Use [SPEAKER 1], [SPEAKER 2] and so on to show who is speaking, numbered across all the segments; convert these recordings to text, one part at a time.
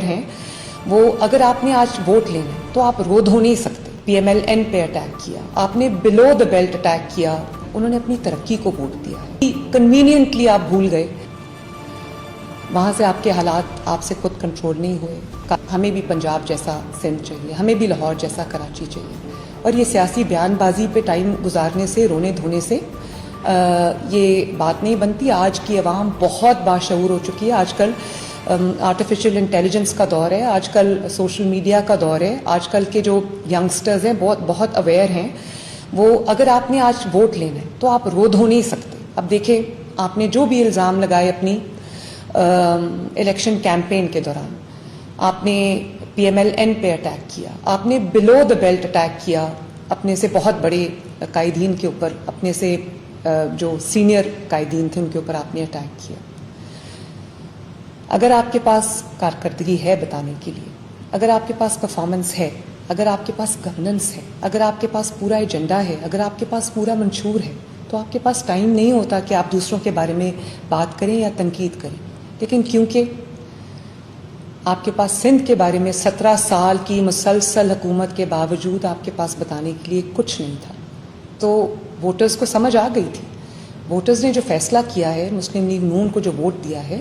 [SPEAKER 1] ہیں وہ اگر آپ نے آج ووٹ لینا ہے تو آپ رو دھو نہیں سکتے. PMLN پہ اٹیک کیا, آپ نے بلو دا بیلٹ اٹیک کیا, انہوں نے اپنی ترقی کو ووٹ دیا ہے. کنوینئنٹلی آپ بھول گئے, وہاں سے آپ کے حالات آپ سے خود کنٹرول نہیں ہوئے. ہمیں بھی پنجاب جیسا سندھ چاہیے, ہمیں بھی لاہور جیسا کراچی چاہیے. اور یہ سیاسی بیان بازی پہ ٹائم گزارنے سے, رونے دھونے سے یہ بات نہیں بنتی. آج کی عوام بہت باشعور ہو چکی ہے. آج کل آرٹیفیشل انٹیلیجنس کا دور ہے, آج کل سوشل میڈیا کا دور ہے. آج کل کے جو ینگسٹرز ہیں بہت اویئر ہیں. وہ اگر آپ نے آج ووٹ لینا ہے تو آپ رو دھو نہیں سکتے. اب دیکھیں, آپ نے جو بھی الزام لگائے اپنی الیکشن کیمپین کے دوران, آپ نے PMLN پہ اٹیک کیا, آپ نے بلو دا بیلٹ اٹیک کیا, اپنے سے بہت بڑے قائدین کے اوپر, اپنے سے جو سینئر قائدین تھے ان کے اوپر آپ نے اٹیک کیا. اگر آپ کے پاس کارکردگی ہے بتانے کے لیے, اگر آپ کے پاس پرفارمنس ہے, اگر آپ کے پاس گورننس ہے, اگر آپ کے پاس پورا ایجنڈا ہے, اگر آپ کے پاس پورا منشور ہے, تو آپ کے پاس ٹائم نہیں ہوتا کہ آپ دوسروں کے بارے میں بات کریں یا تنقید کریں. لیکن کیونکہ آپ کے پاس سندھ کے بارے میں 17 سال کی مسلسل حکومت کے باوجود آپ کے پاس بتانے کے لیے کچھ نہیں تھا, تو ووٹرز کو سمجھ آ گئی تھی. ووٹرز نے جو فیصلہ کیا ہے, مسلم لیگ نون کو جو ووٹ دیا ہے,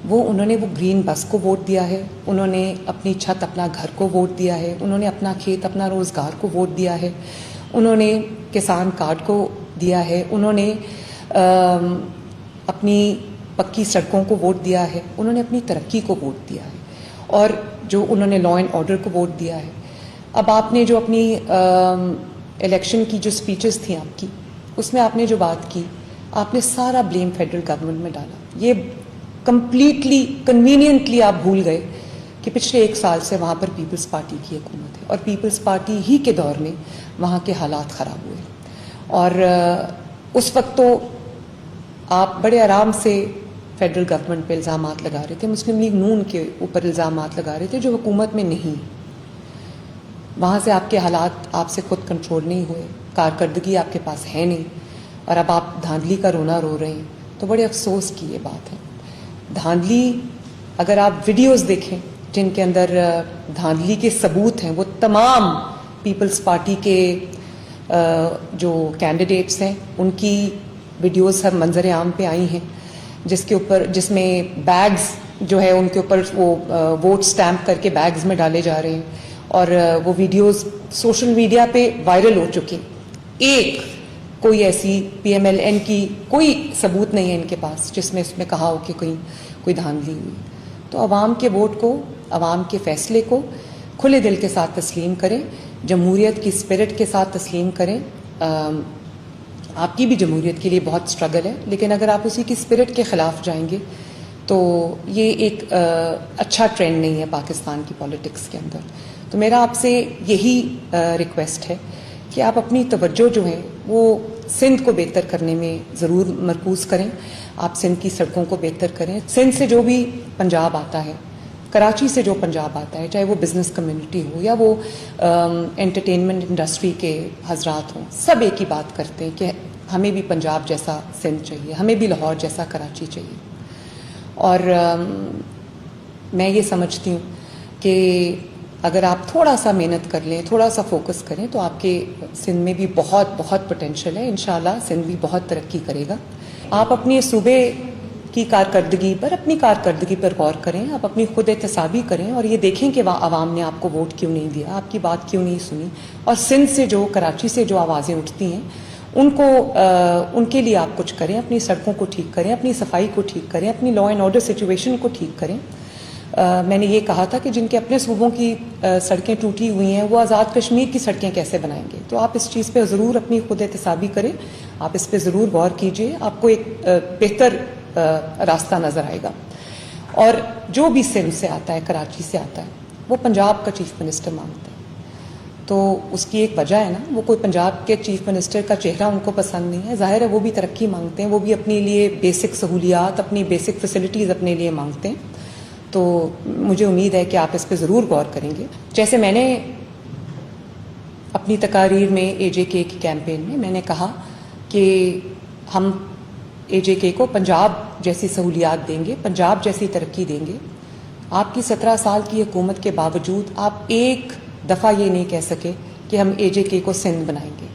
[SPEAKER 1] انہوں نے وہ گرین بس کو ووٹ دیا ہے, انہوں نے اپنی چھت اپنا گھر کو ووٹ دیا ہے, انہوں نے اپنا کھیت اپنا روزگار کو ووٹ دیا ہے, انہوں نے کسان کارڈ کو دیا ہے, انہوں نے اپنی پکی سڑکوں کو ووٹ دیا ہے, انہوں نے اپنی ترقی کو ووٹ دیا ہے, اور جو انہوں نے لا اینڈ آرڈر کو ووٹ دیا ہے. اب آپ نے جو اپنی الیکشن کی جو سپیچز تھیں آپ کی, اس میں آپ نے جو بات کی, آپ نے سارا بلیم فیڈرل گورنمنٹ میں ڈالا. یہ کمپلیٹلی کنوینئنٹلی آپ بھول گئے کہ پچھلے 1 سال سے وہاں پر پیپلز پارٹی کی حکومت ہے, اور پیپلز پارٹی ہی کے دور میں وہاں کے حالات خراب ہوئے. اور اس وقت تو آپ بڑے آرام سے فیڈرل گورنمنٹ پہ الزامات لگا رہے تھے, مسلم لیگ نون کے اوپر الزامات لگا رہے تھے جو حکومت میں نہیں. وہاں سے آپ کے حالات آپ سے خود کنٹرول نہیں ہوئے, کارکردگی آپ کے پاس ہے نہیں, اور اب آپ دھاندلی کا رونا رو رہے ہیں. تو بڑے افسوس کی یہ بات ہے. دھاندلی, اگر آپ ویڈیوز دیکھیں جن کے اندر دھاندلی کے ثبوت ہیں, وہ تمام پیپلز پارٹی کے جو کینڈیڈیٹس ہیں ان کی ویڈیوز ہر منظر عام پہ آئی ہیں, جس میں بیگز جو ہے ان کے اوپر وہ ووٹ سٹیمپ کر کے بیگز میں ڈالے جا رہے ہیں, اور وہ ویڈیوز سوشل میڈیا پہ وائرل ہو چکی. ایک کوئی ایسی PMLN کی کوئی ثبوت نہیں ہے ان کے پاس جس میں اس میں کہا ہو کہ کوئی دھاندلی ہوئی. تو عوام کے ووٹ کو, عوام کے فیصلے کو کھلے دل کے ساتھ تسلیم کریں, جمہوریت کی اسپرٹ کے ساتھ تسلیم کریں. آپ کی بھی جمہوریت کے لیے بہت اسٹرگل ہے, لیکن اگر آپ اسی کی اسپرٹ کے خلاف جائیں گے تو یہ ایک اچھا ٹرینڈ نہیں ہے پاکستان کی پالیٹکس کے اندر. تو میرا آپ سے یہی ریکویسٹ ہے کہ آپ اپنی توجہ جو ہے وہ سندھ کو بہتر کرنے میں ضرور مرکوز کریں. آپ سندھ کی سڑکوں کو بہتر کریں. سندھ سے جو بھی پنجاب آتا ہے, کراچی سے جو پنجاب آتا ہے, چاہے وہ بزنس کمیونٹی ہو یا وہ انٹرٹینمنٹ انڈسٹری کے حضرات ہوں, سب ایک ہی بات کرتے ہیں کہ ہمیں بھی پنجاب جیسا سندھ چاہیے, ہمیں بھی لاہور جیسا کراچی چاہیے. اور میں یہ سمجھتی ہوں کہ اگر آپ تھوڑا سا محنت کر لیں, تھوڑا سا فوکس کریں, تو آپ کے سندھ میں بھی بہت پوٹینشیل ہے. انشاءاللہ سندھ بھی بہت ترقی کرے گا. آپ اپنے صوبے کی کارکردگی پر غور کریں, آپ اپنی خود احتسابی کریں, اور یہ دیکھیں کہ عوام نے آپ کو ووٹ کیوں نہیں دیا, آپ کی بات کیوں نہیں سنی. اور سندھ سے کراچی سے جو آوازیں اٹھتی ہیں ان کے لیے آپ کچھ کریں. اپنی سڑکوں کو ٹھیک کریں, اپنی صفائی کو ٹھیک کریں, اپنی لا اینڈ آرڈر سچویشن کو ٹھیک کریں. میں نے یہ کہا تھا کہ جن کے اپنے صوبوں کی سڑکیں ٹوٹی ہوئی ہیں وہ آزاد کشمیر کی سڑکیں کیسے بنائیں گے. تو آپ اس چیز پہ ضرور اپنی خود احتسابی کریں, آپ اس پہ ضرور غور کیجئے, آپ کو ایک بہتر راستہ نظر آئے گا. اور جو بھی سندھ سے آتا ہے, کراچی سے آتا ہے, وہ پنجاب کا چیف منسٹر مانگتا ہے. تو اس کی ایک وجہ ہے نا, وہ کوئی پنجاب کے چیف منسٹر کا چہرہ ان کو پسند نہیں ہے. ظاہر ہے وہ بھی ترقی مانگتے ہیں, وہ بھی اپنے لیے بیسک سہولیات, اپنی بیسک فیسلٹیز اپنے لیے مانگتے ہیں. تو مجھے امید ہے کہ آپ اس پہ ضرور غور کریں گے. جیسے میں نے اپنی تقاریر میں AJK کی کیمپین میں نے کہا کہ ہم AJK کو پنجاب جیسی سہولیات دیں گے, پنجاب جیسی ترقی دیں گے, آپ کی 17 سال کی حکومت کے باوجود آپ ایک دفعہ یہ نہیں کہہ سکے کہ ہم AJK کو سندھ بنائیں گے.